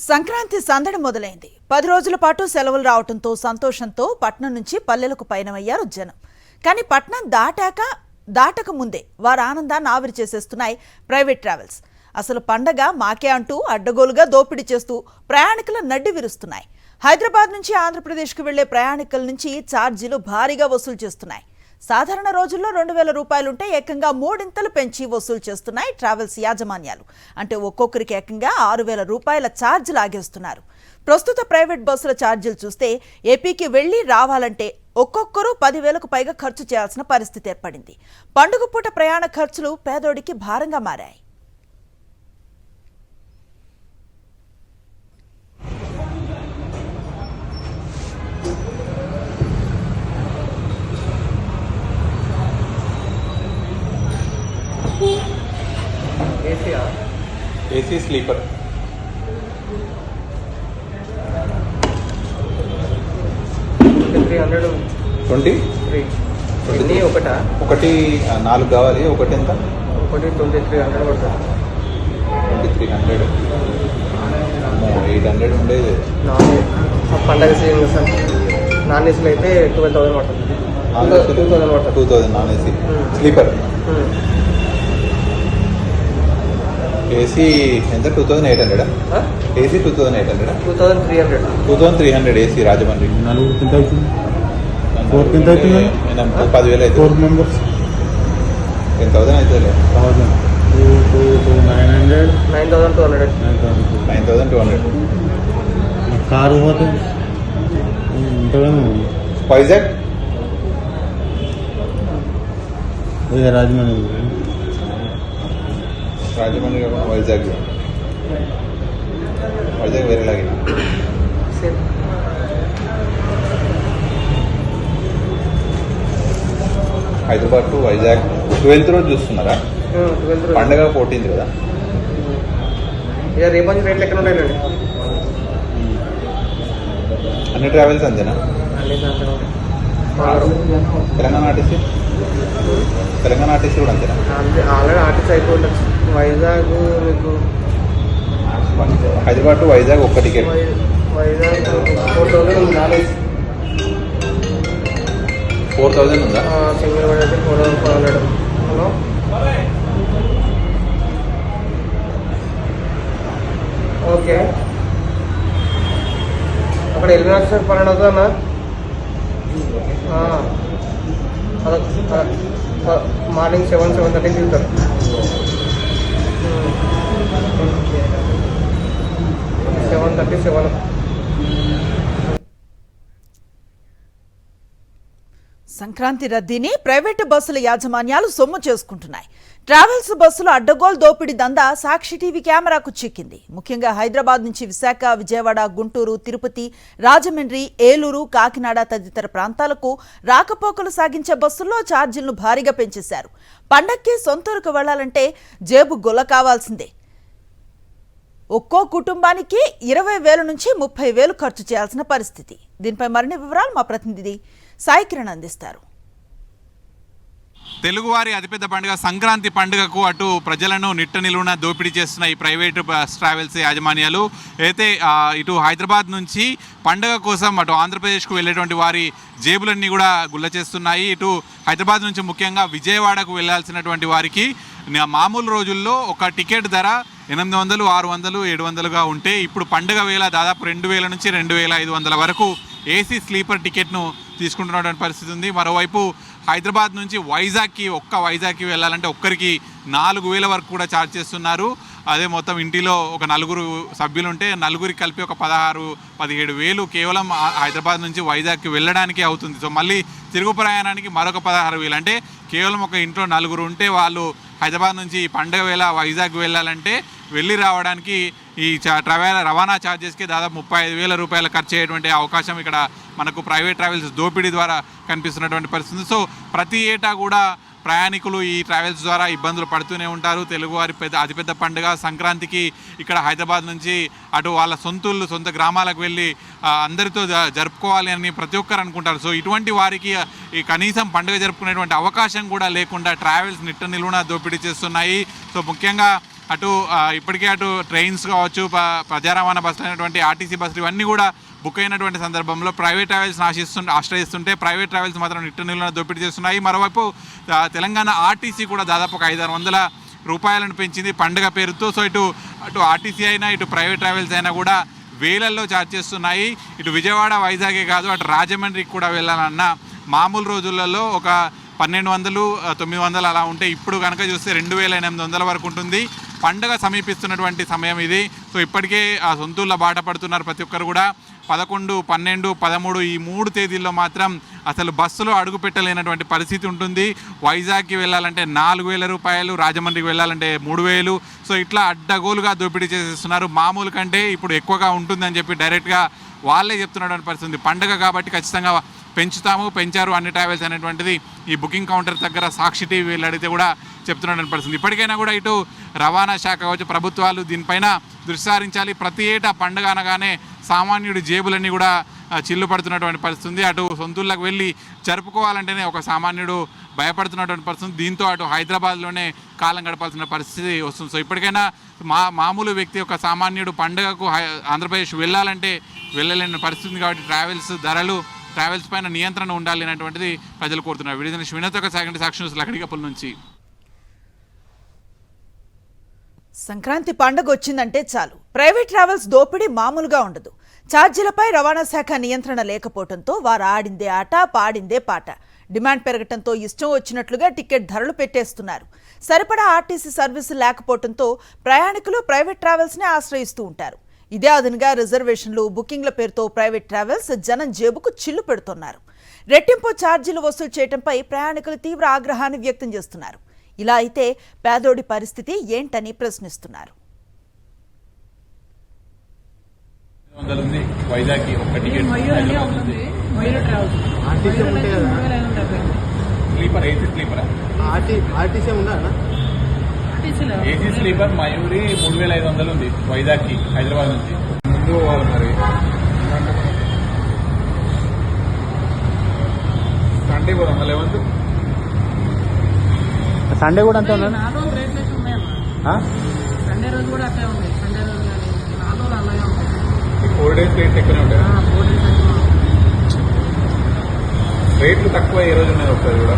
సంక్రాంతి సందడి మొదలైంది. 10 రోజుల పాటు సెలవులు రావడంతో సంతోషంతో పట్నం నుంచి పల్లెలకు పయనమయ్యారు జనం. కానీ పట్నం దాటక ముందే వారి ఆనందాన్ని ఆవిరి చేసేస్తున్నాయి ప్రైవేట్ ట్రావెల్స్. అసలు పండగ మాకే అంటూ అడ్డగోలుగా దోపిడీ చేస్తూ ప్రయాణికుల నడ్డి విరుస్తున్నాయి. హైదరాబాద్ నుంచి ఆంధ్రప్రదేశ్కు వెళ్లే ప్రయాణికుల నుంచి ఛార్జీలు భారీగా వసూలు చేస్తున్నాయి. సాధారణ రోజుల్లో 2,000 రూపాయలుంటే ఏకంగా 3 ఇంతలు పెంచి వసూలు చేస్తున్నాయి ట్రావెల్స్ యాజమాన్యాలు. అంటే ఒక్కొక్కరికి ఏకంగా 6,000 రూపాయల ఛార్జ్ లాగేస్తున్నారు. ప్రస్తుత ప్రైవేట్ బస్సుల ఛార్జీలు చూస్తే ఏపీకి వెళ్లి రావాలంటే ఒక్కొక్కరు 10,000కు పైగా ఖర్చు చేయాల్సిన పరిస్థితి ఏర్పడింది. పండుగ పూట ప్రయాణ ఖర్చులు పేదోడికి భారంగా మారాయి. ఏసీ స్లీపర్ 23 ఒకటి 4 కావాలి. ఒకటి ఎంత? ఒకటి 2300 పడుతుంది. 2300 800 ఉండేది. పండగ సీజన్ సార్. నాన్ ఏసీలో అయితే 12,000 పడుతుంది. 2,000 నాన్ ఏసీ స్లీపర్. ఏసీ ఎంత? 2,800. ఏసీ 2,800. 2,300 ఏసీ రాజమండ్రి. 10,000 అయితే 10,000 అయితే 9,200. కారు పోతే వైజాగ్ రాజమండ్రి కాకుండా వైజాగ్ వేరేలాగే. హైదరాబాద్ టు వైజాగ్ 12th రోజు చూస్తున్నారా? పండగ 14th కదా. ఇక రేపు రేట్లు ఎక్కడ ఉంటాయండి? అన్ని ట్రావెల్స్ అంతేనా? తెలంగాణ ఆర్టీసీ కూడా అంతేనా? ఆల్రెడీ ఆర్టీసీ అయిపోతుంది. వైజాగ్ మీకు హైదరాబాద్ టు వైజాగ్ ఒక్క టికెట్ వైజాగ్ 4,000 4,000 ఉందా? సింగిల్ బెడ్ అయితే 4,400. Hello okay. అక్కడ వెళ్ళిన సార్ 12 అవుతుందన్నా. మార్నింగ్ 7:30 వెళ్తారు. సంక్రాంతి రద్దీని ప్రైవేటు బస్సుల యాజమాన్యాలు సొమ్ము చేసుకుంటున్నాయి. ట్రావెల్స్ బస్సుల అడ్డగోలు దోపిడీ దందా సాక్షి టీవీ కెమెరాకు చిక్కింది. ముఖ్యంగా హైదరాబాద్ నుంచి విశాఖ, విజయవాడ, గుంటూరు, తిరుపతి, రాజమండ్రి, ఏలూరు, కాకినాడ తదితర ప్రాంతాలకు రాకపోకలు సాగించే బస్సుల్లో ఛార్జీలను భారీగా పెంచేశారు. పండక్కి సొంతూరుకు వెళ్లాలంటే జేబు గొల్ల కావాల్సిందే. ఒక్కో కుటుంబానికి 20,000 నుంచి 30,000 ఖర్చు చేయాల్సిన పరిస్థితి. దీనిపై మరిన్ని వివరాలు మా ప్రతినిధి సాయి కిరణ్ అందిస్తారు. తెలుగువారి అతిపెద్ద పండుగ సంక్రాంతి పండుగకు అటు ప్రజలను నిట్ట నిలువున దోపిడీ చేస్తున్న ఈ ప్రైవేటు ట్రావెల్స్ యాజమాన్యాలు అయితే ఇటు హైదరాబాద్ నుంచి పండుగ కోసం అటు ఆంధ్రప్రదేశ్కు వెళ్ళేటువంటి వారి జేబులన్నీ కూడా గుల్ల చేస్తున్నాయి. ఇటు హైదరాబాద్ నుంచి ముఖ్యంగా విజయవాడకు వెళ్లాల్సినటువంటి వారికి మామూలు రోజుల్లో ఒక టికెట్ ధర 800, 600, 700గా ఉంటే ఇప్పుడు పండుగ వేళ దాదాపు 2,000 నుంచి 2,500 వరకు ఏసీ స్లీపర్ టికెట్ను తీసుకుంటున్నటువంటి పరిస్థితి ఉంది. మరోవైపు హైదరాబాద్ నుంచి వైజాగ్కి వెళ్ళాలంటే ఒక్కరికి 4,000 వరకు కూడా ఛార్జ్ చేస్తున్నారు. అదే మొత్తం ఇంటిలో ఒక 4 సభ్యులు ఉంటే నలుగురికి కలిపి ఒక 16-17,000 కేవలం హైదరాబాద్ నుంచి వైజాగ్కి వెళ్ళడానికి అవుతుంది. సో మళ్ళీ తిరుగు ప్రయాణానికి మరొక 16,000. అంటే కేవలం ఒక ఇంట్లో 4 ఉంటే వాళ్ళు హైదరాబాద్ నుంచి పండుగ వేళ వైజాగ్ వెళ్ళాలంటే వెళ్ళి రావడానికి ఈ రవాణా ఛార్జెస్కి దాదాపు 35,000 రూపాయలు ఖర్చు అయ్యేటువంటి అవకాశం ఇక్కడ మనకు ప్రైవేట్ ట్రావెల్స్ దోపిడీ ద్వారా కనిపిస్తున్నటువంటి పరిస్థితి. సో ప్రతి ఏటా కూడా ప్రయాణికులు ఈ ట్రావెల్స్ ద్వారా ఇబ్బందులు పడుతూనే ఉంటారు. తెలుగువారి అతిపెద్ద పండుగ సంక్రాంతికి ఇక్కడ హైదరాబాద్ నుంచి అటు వాళ్ళ సొంత గ్రామాలకు వెళ్ళి అందరితో జరుపుకోవాలి అని ప్రతి ఒక్కరు అనుకుంటారు. సో ఇటువంటి వారికి ఈ కనీసం పండుగ జరుపుకునేటువంటి అవకాశం కూడా లేకుండా ట్రావెల్స్ నిట్ట నిలువున దోపిడీ చేస్తున్నాయి. సో ముఖ్యంగా అటు ఇప్పటికే అటు ట్రైన్స్ కావచ్చు, ప్రజా రవాణా బస్సులు అయినటువంటి ఆర్టీసీ బస్సులు ఇవన్నీ కూడా బుక్ అయినటువంటి సందర్భంలో ప్రైవేట్ ట్రావెల్స్ ఆశ్రయిస్తుంటే ప్రైవేట్ ట్రావెల్స్ మాత్రం నిట్టనిలువున దోపిడీ చేస్తున్నాయి. మరోవైపు తెలంగాణ ఆర్టీసీ కూడా దాదాపు ఒక 500-600 రూపాయలను పెంచింది పండుగ పేరుతో. సో అటు ఆర్టీసీ అయినా ఇటు ప్రైవేట్ ట్రావెల్స్ అయినా కూడా వేలల్లో ఛార్జ్ చేస్తున్నాయి. ఇటు విజయవాడ, వైజాగే కాదు అటు రాజమండ్రికి కూడా వెళ్ళాలన్నా మామూలు రోజులలో ఒక 1200-900 అలా ఉంటే ఇప్పుడు కనుక చూస్తే 2800 వరకు ఉంటుంది. పండుగ సమీపిస్తున్నటువంటి సమయం ఇది. సో ఇప్పటికే ఆ సొంతూళ్ళ బాట పడుతున్నారు ప్రతి ఒక్కరు కూడా. 11, 12, 13 ఈ 3 తేదీల్లో మాత్రం అసలు బస్సులో అడుగు పెట్టలేనటువంటి పరిస్థితి ఉంటుంది. వైజాగ్కి వెళ్ళాలంటే 4000 రూపాయలు, రాజమండ్రికి వెళ్ళాలంటే 3000. సో ఇట్లా అడ్డగోలుగా దోపిడీ చేసేస్తున్నారు. మామూలు కంటే ఇప్పుడు ఎక్కువగా ఉంటుందని చెప్పి డైరెక్ట్గా వాళ్ళే చెప్తున్నటువంటి పరిస్థితి. పండుగ కాబట్టి ఖచ్చితంగా పెంచారు అన్ని ట్రావెల్స్ అనేటువంటిది ఈ బుకింగ్ కౌంటర్ దగ్గర సాక్షి టీవీ వెళ్ళడితే కూడా చెప్తున్నటువంటి పరిస్థితి. ఇప్పటికైనా కూడా ఇటు రవాణా శాఖ కావచ్చు, ప్రభుత్వాలు దీనిపైన దృష్టి సారించాలి. ప్రతి ఏటా పండుగ అనగానే సామాన్యుడి జేబులన్నీ కూడా చిల్లు పడుతున్నటువంటి పరిస్థితి. అటు సొంతూళ్ళకు వెళ్ళి జరుపుకోవాలంటేనే ఒక సామాన్యుడు భయపడుతున్నటువంటి పరిస్థితి. దీంతో అటు హైదరాబాద్లోనే కాలం గడపాల్సిన పరిస్థితి వస్తుంది. సో ఇప్పటికైనా మామూలు వ్యక్తి, ఒక సామాన్యుడు పండుగకు ఆంధ్రప్రదేశ్ వెళ్ళాలంటే వెళ్ళలేని పరిస్థితి. కాబట్టి ట్రావెల్స్ పైన నియంత్రణ ఉండాలి అనేటువంటిది ప్రజలు కోరుతున్నారు. వీడియో వినోద్ సాక్షి న్యూస్ లకడికప్పుల నుంచి. సంక్రాంతి పండుగ వచ్చిందంటే చాలు ప్రైవేట్ ట్రావెల్స్ దోపిడీ మామూలుగా ఉండదు. ఛార్జీలపై రవాణా శాఖ నియంత్రణ లేకపోవడంతో వారు ఆడిందే ఆట, పాడిందే పాట. డిమాండ్ పెరగటంతో ఇష్టం వచ్చినట్లుగా టికెట్ ధరలు పెట్టేస్తున్నారు. సరిపడా ఆర్టీసీ సర్వీసు లేకపోవడంతో ప్రయాణికులు ప్రైవేట్ ట్రావెల్స్ని ఆశ్రయిస్తూ ఉంటారు. ఇదే అదనుగా రిజర్వేషన్లు, బుకింగ్ల పేరుతో ప్రైవేట్ ట్రావెల్స్ జనం జేబుకు చిల్లు పెడుతున్నారు. రెట్టింపు ఛార్జీలు వసూలు చేయడంపై ప్రయాణికులు తీవ్ర ఆగ్రహాన్ని వ్యక్తం చేస్తున్నారు. ఇలా అయితే పేదోడి పరిస్థితి ఏంటని ప్రశ్నిస్తున్నారు. ఏసీ స్లీపర్ మయూరి 3500 ఉంది వైజాగ్కి, హైదరాబాద్ నుంచి. ముందు పోవాలి మరి. సండే కూడా 11 సండే కూడా అంతే ఉన్నా. సండే రోజు కూడా అట్లే ఉంది. సండే రోజు 4 రోజులు అలాగే ఉంది. 4 days రేట్లు ఎక్కువనే ఉంటాయి. 4 days ఎక్కువ రేట్లు తక్కువ ఏ రోజు ఉన్నాయి ఒకసారి కూడా.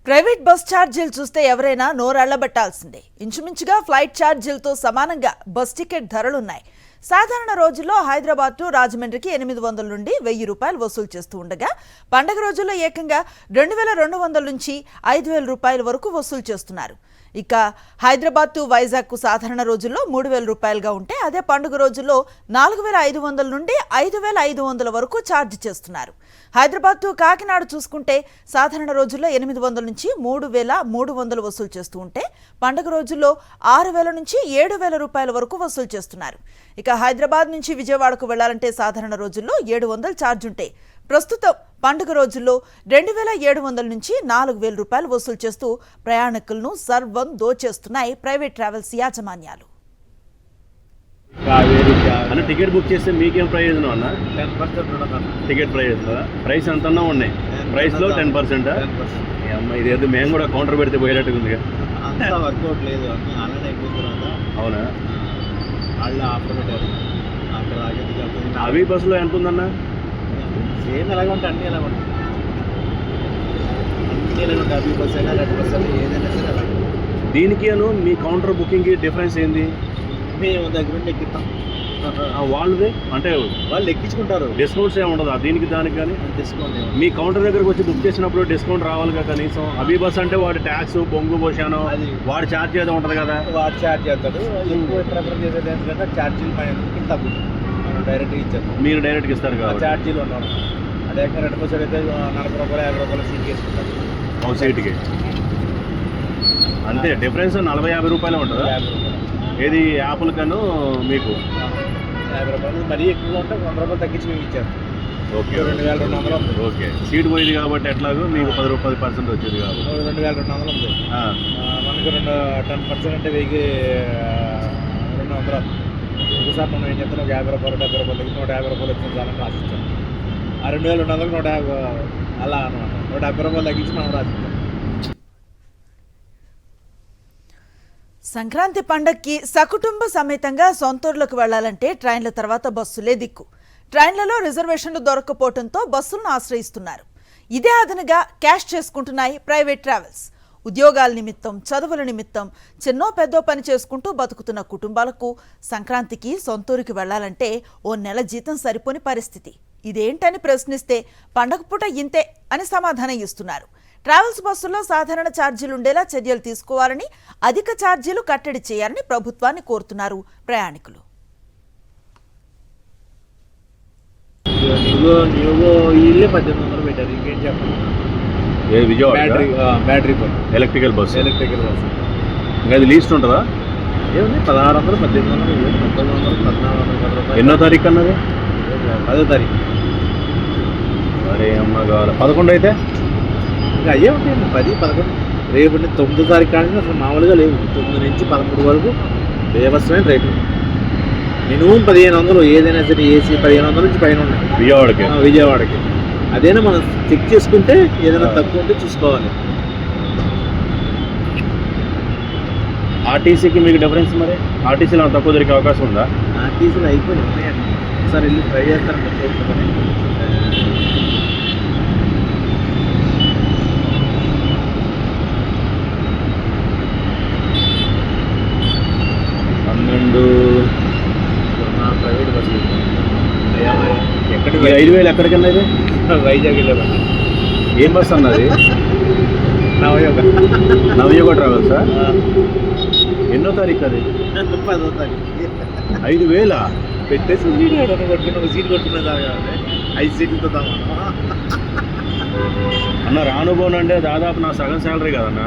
ప్రైవేట్ బస్ ఛార్జీలు చూస్తే ఎవరైనా నోరెళ్లబట్టాల్సిందే. ఇంచుమించుగా ఫ్లైట్ ఛార్జీలతో సమానంగా బస్ టికెట్ ధరలున్నాయి. సాధారణ రోజుల్లో హైదరాబాద్ టు రాజమండ్రికి 800 నుండి 1000 రూపాయలు వసూలు చేస్తూ ఉండగా పండగ రోజుల్లో ఏకంగా 2200 నుంచి 5000 రూపాయల వరకు వసూలు చేస్తున్నారు. ఇక హైదరాబాద్ టు వైజాగ్కు సాధారణ రోజుల్లో 3000 రూపాయలుగా ఉంటే అదే పండుగ రోజుల్లో 4500 నుండి 5500 వరకు ఛార్జ్ చేస్తున్నారు. హైదరాబాద్ టు కాకినాడ చూసుకుంటే సాధారణ రోజుల్లో 800 నుంచి 3300 వసూలు చేస్తూ ఉంటే పండుగ రోజుల్లో 6000 నుంచి 7000 రూపాయల వరకు వసూలు చేస్తున్నారు. ఇక హైదరాబాద్ నుంచి విజయవాడకు వెళ్లాలంటే సాధారణ రోజుల్లో 700 ఛార్జ్ ఉంటే ప్రస్తుతం పండుగ రోజుల్లో 2700 నుంచి 4000 రూపాయలు వసూలు చేస్తూ ప్రయాణికులను సర్వం దోచేస్తున్నాయి ప్రైవేట్ ట్రావెల్స్ యాజమాన్యాలు. అన్న టికెట్ బుక్ చేస్తే మీకేం ప్రయోజనం అన్న? 10% టికెట్ ప్రయోజనం. ప్రైస్ అంతన్నా ఉన్నాయి. ప్రైస్లో 10%. అమ్మ ఇదేదో మేము కూడా కౌంటర్ పెడితే పోయేటట్టుగా ఉంది. అంతా వర్కౌట్ లేదు. ఆన్లైన్ అయిపోయిన తర్వాత అవునా? వాళ్ళు ఆఫర్ పెట్టారు. అక్కడ అవి బస్సులో ఎంత ఉందన్న? సేమ్ ఎలాగ ఉంటాయి, అన్నీ ఎలాగ ఉంటాయి. అన్నీ ఎలాగ ఉంటాయి. అవి బస్ అయినా, రెడ్ బస్ అయినా, ఏదైనా సరే అలాగ. దీనికి మీ కౌంటర్ బుకింగ్కి డిఫరెన్స్ ఏంది? మేము దగ్గర నుండి ఎక్కిస్తాం. వాళ్ళది అంటే వాళ్ళు ఎక్కించుకుంటారు. డిస్కౌంట్స్ ఏమి ఉండదు దీనికి దానికి కానీ? డిస్కౌంట్ మీ కౌంటర్ దగ్గరకు వచ్చి బుక్ చేసినప్పుడు డిస్కౌంట్ రావాలిగా కనీసం. అభి బస్ అంటే వాడి ట్యాక్స్, బొంగు పోషాను, వాడి ఛార్జ్ ఏదో ఉంటుంది కదా. వాడు ఛార్జ్ చేస్తాడు. ఎక్కువ ప్రిఫర్ చేసేది ఎందుకంటే ఛార్జీలు పైన తగ్గుతుంది. మనం డైరెక్ట్గా ఇచ్చేస్తాం. మీరు డైరెక్ట్గా ఇస్తారు కదా. ఛార్జీలు ఉన్నాం. అదే రెడ్ బస్ అయితే 40 రూపాయలు 50 రూపాయలు సీట్ వేసుకుంటారు. ఒక సీట్కి అంతే. డిఫరెన్స్ 40-50 రూపాయలు ఉంటుందా? 50 రూపాయలు. ఏది యాప్ల కను మీకు 50 రూపాయలు. మరీ ఎక్కువగా ఉంటే 100 రూపాయలు తగ్గించి మేము ఇచ్చేస్తాం. ఓకే. 2200. ఓకే. సీట్ పోయింది కాబట్టి ఎట్లాగో మీకు 10% వచ్చేది కాబట్టి 2200 ఉంది. మనకు 10% అంటే 1200. ఒకసారి మనం ఏం చెప్తాం, 50 రూపాయలు 70 రూపాయలు తగ్గి 150 రూపాయలు వచ్చిన చాలని రాసిస్తాం. ఆ 2200 150 అలా అనమాట. 170 రూపాయలు తగ్గించి మనం రాసిస్తాం. సంక్రాంతి పండక్కి సకుటుంబ సమేతంగా సొంతూర్లకు వెళ్లాలంటే ట్రైన్ల తర్వాత బస్సులే దిక్కు. ట్రైన్లలో రిజర్వేషన్లు దొరక్కపోవడంతో బస్సులను ఆశ్రయిస్తున్నారు. ఇదే అదనుగా క్యాష్ చేసుకుంటున్నాయి ప్రైవేట్ ట్రావెల్స్. ఉద్యోగాల నిమిత్తం, చదువుల నిమిత్తం చిన్నో పెద్దో పని చేసుకుంటూ బతుకుతున్న కుటుంబాలకు సంక్రాంతికి సొంతూరికి వెళ్లాలంటే ఓ నెల జీతం సరిపోని పరిస్థితి. ఇదేంటని ప్రశ్నిస్తే పండగ పూట ఇంతే అని సమాధానం ఇస్తున్నారు. ట్రావెల్స్ బస్సుల్లో సాధారణ ఛార్జీలు ఉండేలా చర్యలు తీసుకోవాలని, అధిక ఛార్జీలు కట్టడి చేయాలని ప్రభుత్వాన్ని కోరుతున్నారు ప్రయాణికులు. ఇల్లే 1800 పెట్టారు. ఇంకేం చెప్పండి. Vijayawada battery electrical bus bus ఇంకా అది లీస్ట్ ఉంటుందా? ఏముంది 1600, 1800, 1900, 1400 ఎన్నో తారీఖు అన్నది? 10వ తారీఖు. అరే అమ్మ కావాలి 11 అయితే ఇంకా అయ్యే ఉంటాయండి. 10, 11 రేపు 9వ తారీఖు కానీ అసలు మామూలుగా లేవు. 9 నుంచి 13 వరకు బేవస్తమైన రేటు. మినిమం 1500 ఏదైనా సరే ఏసీ 1500 నుంచి పైన ఉన్నాయి విజయవాడకి. అదేనా మనం చెక్ చేసుకుంటే ఏదైనా తక్కువ ఉంటే చూసుకోవాలి. ఆర్టీసీకి మీకు డిఫరెన్స్ మరి? ఆర్టీసీలో తక్కువ దొరికే అవకాశం ఉందా? ఆర్టీసీలు అయిపోయినాయి, ఉన్నాయండి. ఒకసారి వెళ్ళి ట్రై చేస్తాను. ప్రైవేట్ బస్సు ఎక్కడికి 5000 ఎక్కడికన్నా ఇది? వైజాగ్ వెళ్ళామండి. ఏం బస్ అన్నది? నవయోగ ట్రావెల్సా? ఎన్నో తారీఖు అది? 10వ తారీఖు. 5000 పెట్టేసి కొట్టుకుని ఒక సీట్ కొట్టుకునే దాకా 5 సీట్లతో అన్న రానుబోను అంటే దాదాపు నా సగం శాలరీ కదన్నా.